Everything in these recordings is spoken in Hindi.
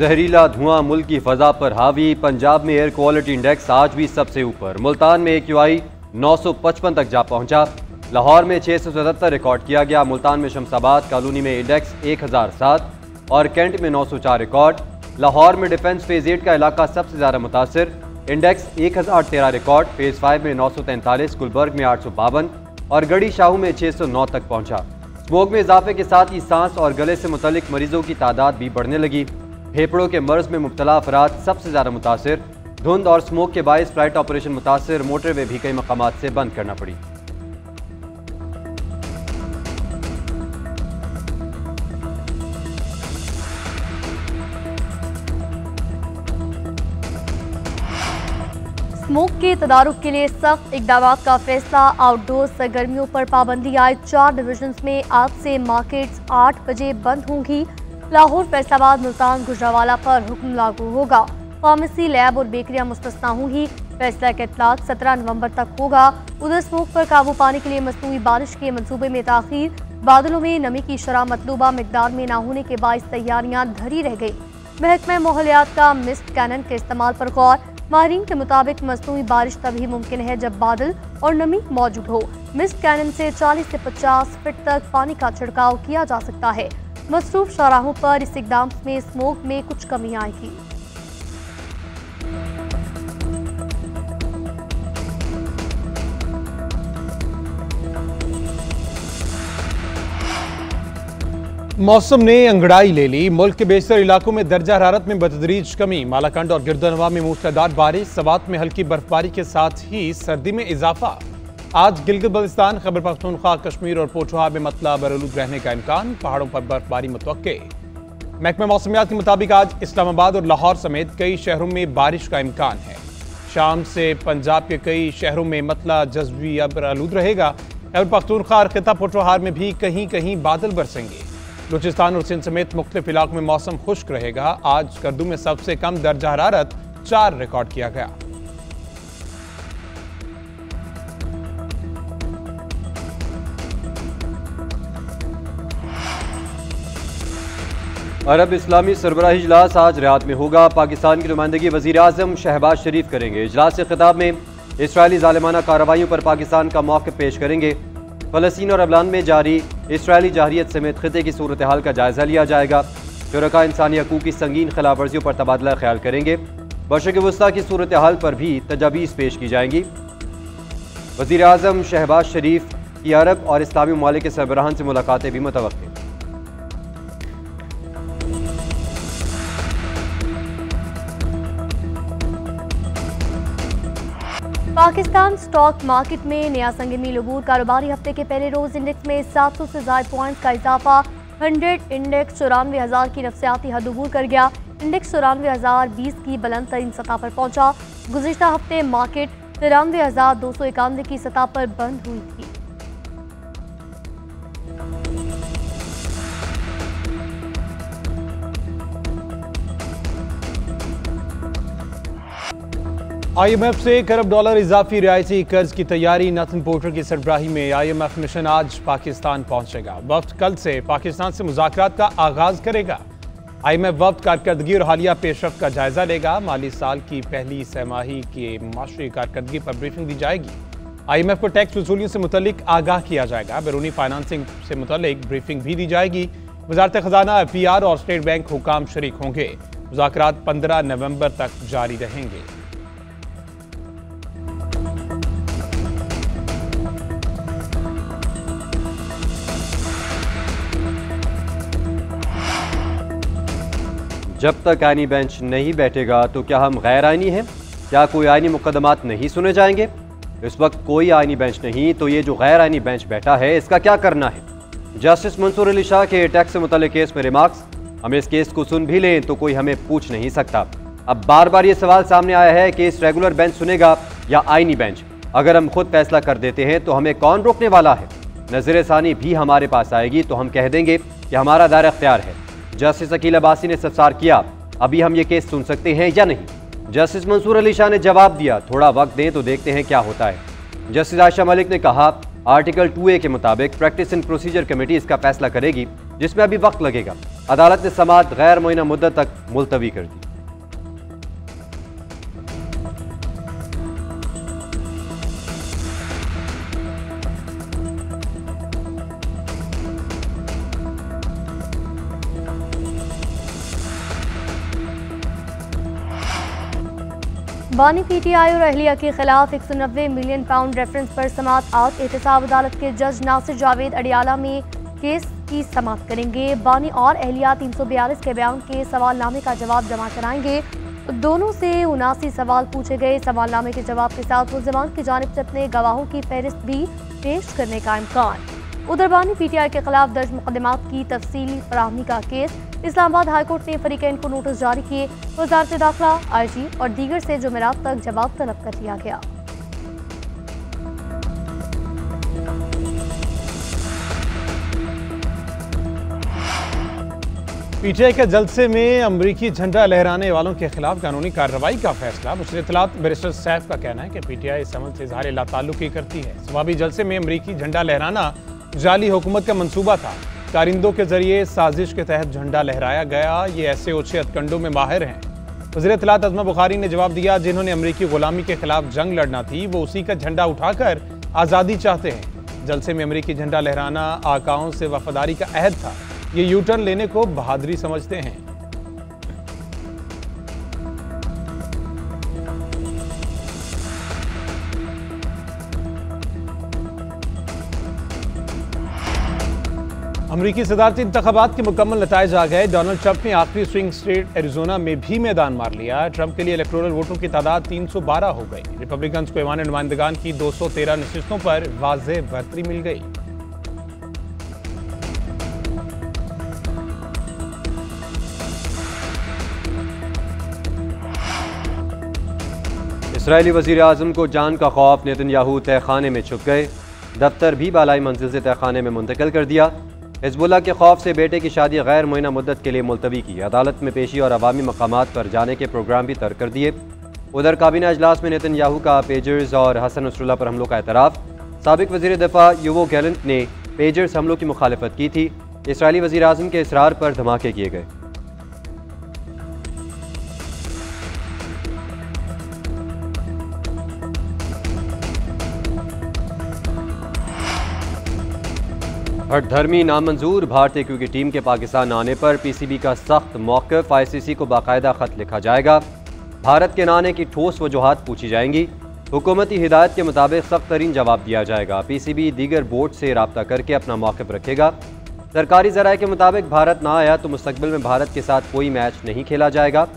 जहरीला धुआं मुल्क की फजा पर हावी। पंजाब में एयर क्वालिटी इंडेक्स आज भी सबसे ऊपर। मुल्तान में AQI 955 तक जा पहुंचा। लाहौर में 677 रिकॉर्ड किया गया। मुल्तान में शमसाबाद कॉलोनी में इंडेक्स 1007 और कैंट में 904 रिकॉर्ड। लाहौर में डिफेंस फेज 8 का इलाका सबसे ज़्यादा मुतासिर। Index 1013 record. फेज 5 में 943, गुलबर्ग में 852 और गढ़ी शाहू में 609 तक पहुंचा। स्मोक में इजाफे के साथ ही सांस और गले से मुतल्लिक मरीजों की तादाद भी बढ़ने लगी। फेफड़ों के मर्ज में मुब्तला अफराद सबसे ज़्यादा मुतासिर। धुंध और स्मोक के बायस फ्लाइट ऑपरेशन मुतासिर। मोटरवे भी कई मकामात से बंद करना पड़ी। स्मोक के तदारुक के लिए सख्त इक़दाम का फैसला। आउटडोर सरगर्मियों पर पाबंदी आए। 4 डिवीजन्स में आज से मार्केट्स 8 बजे बंद होंगी। लाहौर, फैसलाबाद, मुल्तान, गुजरावाला पर हुक्म लागू होगा। फार्मेसी, लैब और बेकरियां मुस्तस्ना होंगी। फैसला का इतलाक 17 नवंबर तक होगा। उधर स्मोक पर काबू पाने के लिए मसनूई बारिश के मंसूबे में ताखीर। बादलों में नमी की शरह मतलूबा मिकदार में न होने के बायस तैयारियां धरी रह गई। महकमा माहौलियात का मिस्ट कैनन के इस्तेमाल पर गौर। माहिरीन के मुताबिक मसनूई बारिश तभी मुमकिन है जब बादल और नमी मौजूद हो। मिस्ट कैनन से 40 से 50 फीट तक पानी का छिड़काव किया जा सकता है। मसरूफ शाहराहों पर इस इक़दाम में स्मोक में कुछ कमी आएगी। मौसम ने अंगड़ाई ले ली। मुल्क के बेशतर इलाकों में दर्जा हरारत में बतदरीज कमी। मालाकंड और गिरदनवा में मूसलाधार बारिश। सवात में हल्की बर्फबारी के साथ ही सर्दी में इजाफा। आज गिलगित बल्तिस्तान, खैबर पख्तूनख्वा, कश्मीर और पोठुआ में मतला बरआलूद रहने का इम्कान। पहाड़ों पर बर्फबारी मुतवक्के। महकमा मौसमियात के मुताबिक आज इस्लामाबाद और लाहौर समेत कई शहरों में बारिश का इम्कान है। शाम से पंजाब के कई शहरों में मतला जज़वी बरआलूद रहेगा। खैबर पख्तूनख्वा और खिता पोठुहार में भी कहीं कहीं बादल बरसेंगे। बलूचिस्तान और सिंध समेत मुख्तलिफ इलाकों में मौसम खुश्क रहेगा। आज करदू में सबसे कम दर्जा हरारत 4 रिकॉर्ड किया गया। अरब इस्लामी सरबराही इजलास आज रियाद में होगा। पाकिस्तान की नुमाइंदगी वज़ीर आज़म शहबाज शरीफ करेंगे। इजलास से खिताब में इसराइली ज़ालिमाना कार्रवाइयों पर पाकिस्तान का मौक़िफ़ पेश करेंगे। फ़लस्तीन और अबलान में जारी इसराइली जाहिरियत समेत खिते की सूरत हाल का जायज़ा लिया जाएगा। शुरका इंसानी हकूक़ की संगीन खिलाफ वर्जियों पर तबादला ख्याल करेंगे। मशरिक़ वस्ता की सूरत हाल पर भी तजावीज़ पेश की जाएंगी। वज़ीर आज़म शहबाज शरीफ की अरब और इस्लामी ममालिक के सरबराहान से मुलाकातें भी मुतवक्किल। पाकिस्तान स्टॉक मार्केट में नया संग मील अबूर। कारोबारी हफ्ते के पहले रोज इंडेक्स में 700 से ज़ायद पॉइंट्स का इजाफा। 100 इंडेक्स 94,000 की नफसियाती हद अबूर कर गया। इंडेक्स 94,020 की बुलंद तरीन सतह पर पहुंचा। गुज़िश्ता हफ्ते मार्केट 93,291 की सतह पर बंद हुई थी। IMF से $1 अरब इजाफी रियायती कर्ज की तैयारी। नथन पोर्टर की सरबराही में IMF मिशन आज पाकिस्तान पहुंचेगा। वफ्द कल से पाकिस्तान से मुज़ाकरात का आगाज करेगा। IMF वफ्द कारकर्दगी और हालिया पेशरफ्त का जायजा लेगा। माली साल की पहली सहमाही की माशी कारकर्दगी पर ब्रीफिंग दी जाएगी। IMF को टैक्स वसूलियों से मुतल्लिक आगाह किया जाएगा। बैरूनी फाइनेंसिंग से मुतल्लिक ब्रीफिंग भी दी जाएगी। वज़ारत खजाना, FPR और स्टेट बैंक हुकाम शरीक होंगे। मुज़ाकरात 15 नवंबर तक जारी रहेंगे। जब तक आईनी बेंच नहीं बैठेगा तो क्या हम गैर आईनी हैं? क्या कोई आईनी मुकदमात नहीं सुने जाएंगे? इस वक्त कोई आईनी बेंच नहीं, तो ये जो गैर आईनी बेंच बैठा है इसका क्या करना है? जस्टिस मंसूर अली शाह के टैक्स से मुतल्लिक केस में रिमार्क्स। हम इस केस को सुन भी लें तो कोई हमें पूछ नहीं सकता। अब बार बार ये सवाल सामने आया है कि इस रेगुलर बेंच सुनेगा या आईनी बेंच। अगर हम खुद फैसला कर देते हैं तो हमें कौन रोकने वाला है? नज़र सानी भी हमारे पास आएगी तो हम कह देंगे कि हमारा दायरा इख्तियार है। जस्टिस अकील अब्बासी ने इस्तफसार किया, अभी हम ये केस सुन सकते हैं या नहीं? जस्टिस मंसूर अली शाह ने जवाब दिया, थोड़ा वक्त दें तो देखते हैं क्या होता है। जस्टिस आयशा मलिक ने कहा, आर्टिकल 2A के मुताबिक प्रैक्टिस एंड प्रोसीजर कमेटी इसका फैसला करेगी, जिसमें अभी वक्त लगेगा। अदालत ने समाअत गैर मुअय्यना मुद्दत तक मुलतवी कर दी। बानी पीटीआई और अहलिया के खिलाफ 190 मिलियन पाउंड रेफरेंस पर समाअत आज एहतसाब अदालत के जज नासिर जावेद अडियाला में केस की समाअत करेंगे। बानी और अहलिया 342 के बयान के सवालनामे का जवाब जमा कराएंगे। दोनों से 79 सवाल पूछे गए। सवालनामे के जवाब के साथ मुल्ज़िमान की जानिब से अपने गवाहों की फहरिस्त भी पेश करने का इम्कान। उधर बानी पीटीआई के खिलाफ दर्ज मुकदमात की तफसीली फराहमी का केस इस्लामाबाद हाईकोर्ट ने फरीकैन को नोटिस जारी किए। वज़ारत दाखिला, IG और दीगर से जुमेरात तक जवाब तलब कर लिया गया। पीटीआई के जलसे में अमरीकी झंडा लहराने वालों के खिलाफ कानूनी कार्रवाई का फैसला। मुशीर इत्तलात बैरिस्टर सैफ का कहना है कि पीटीआई इस अमल से इज़हार लाताल्लुकी करती है। सवाबी जलसे में अमरीकी झंडा लहराना जाली हुकूमत का मंसूबा था। कारिंदों के जरिए साजिश के तहत झंडा लहराया गया। ये ऐसे ओछे हथकंडों में माहिर हैं। वज़ीर इत्तलात अज़मा बुखारी ने जवाब दिया, जिन्होंने अमरीकी गुलामी के खिलाफ जंग लड़ना थी वो उसी का झंडा उठाकर आज़ादी चाहते हैं। जलसे में अमरीकी झंडा लहराना आकाओं से वफादारी का अहद था। ये यू टर्न लेने को बहादुरी समझते हैं। अमरीकी सदारती इंतखाबात के मुकम्मल नताइज आ गए। डोनाल्ड ट्रंप ने आखिरी स्विंग स्टेट एरिजोना में भी मैदान मार लिया। ट्रंप के लिए इलेक्टोरल वोटों की तादाद 312 हो गई। रिपब्लिकन को ऐवान नुमाइंदगान की 213 नशिस्तों पर वाज़ेह बढ़तरी मिल गई। इसराइली वज़ीर आज़म को जान का खौफ, नेतन्याहू तहखाने में छुप गए। दफ्तर भी बालाई मंजिल से तहखाने में मुंतकिल कर दिया। हिज़्बुल्लाह के खौफ से बेटे की शादी गैर मुअय्यना मुद्दत के लिए मुलतवी की। अदालत में पेशी और अवामी मकामात पर जाने के प्रोग्राम भी तर्क कर दिए। उधर काबीना अजलास में नेतन्याहू का पेजर्स और हसन नसरुल्लाह पर हमलों का एतराफ़। साबिक वज़ीर दिफा युवो गैलेंट ने पेजर्स हमलों की मुखालफत की थी। इसराइली वज़ीर आज़म के इसरार पर धमाके किए गए। हठधर्मी नामंजूर। भारतीय क्रिकेट टीम के पाकिस्तान आने पर PCB का सख्त मौक़िफ़। ICC को बाकायदा ख़त लिखा जाएगा। भारत के न आने की ठोस वजूहात पूछी जाएंगी। हुकूमती हिदायत के मुताबिक सख्त तरीन जवाब दिया जाएगा। PCB दीगर बोर्ड से रब्ता करके अपना मौक़िफ़ रखेगा। सरकारी ज़राए के मुताबिक भारत ना आया तो मुस्तक़बिल में भारत के साथ कोई मैच नहीं खेला जाएगा।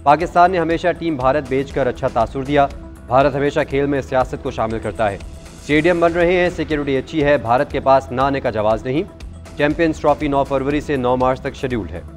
पाकिस्तान ने हमेशा टीम भारत भेजकर अच्छा तासुर दिया। भारत हमेशा खेल में सियासत को शामिल करता है। स्टेडियम बन रहे हैं, सिक्योरिटी अच्छी है। भारत के पास ना आने का जवाब नहीं। चैंपियंस ट्रॉफी 9 फरवरी से 9 मार्च तक शेड्यूल्ड है।